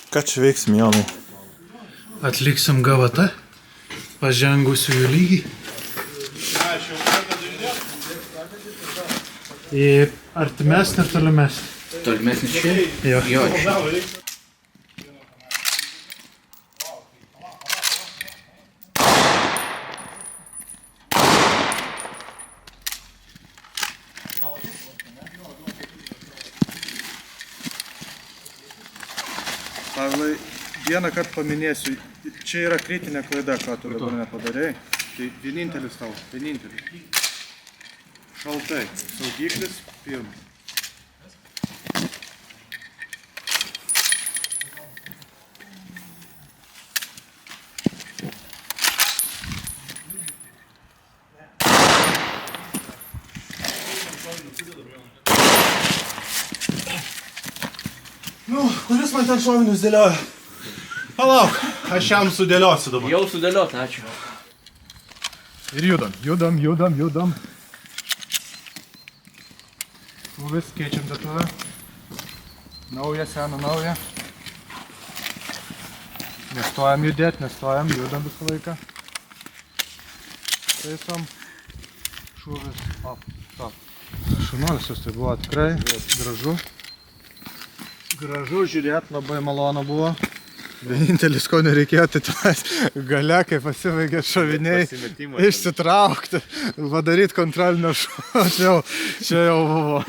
Ką čia veiksim, Jonai? Atliksim GVT, pažengusiųjų lygį. Į artimesnį ir tolimesnį. Tolimesnis čia? Jo. Jo, čia. Pavlai, vieną kartą paminėsiu, čia yra kritinė klaida, ką tu dabar nepadarei. Tai vienintelis tau, vienintelis. Šaltai, saugiklis pirmas. Nu, kuris man ten šovinius dėlioja? Palauk, aš jam sudėliosiu dabar. Jau sudėliot, ačiū. Ir judam. Vis keičiam datuvę. Nauja, sena, nauja. Nestojam judėt, judam visą laiką. Taisom. Šūvis, stop. Šunuolis tai buvo tikrai gražu. Gražu žiūrėt, labai malonu buvo. Vienintelis, ko nereikėjo, tai tenais gale, kai pasibaigė šoviniai, išsitraukti, padaryti kontrolinio šuo, čia jau buvo.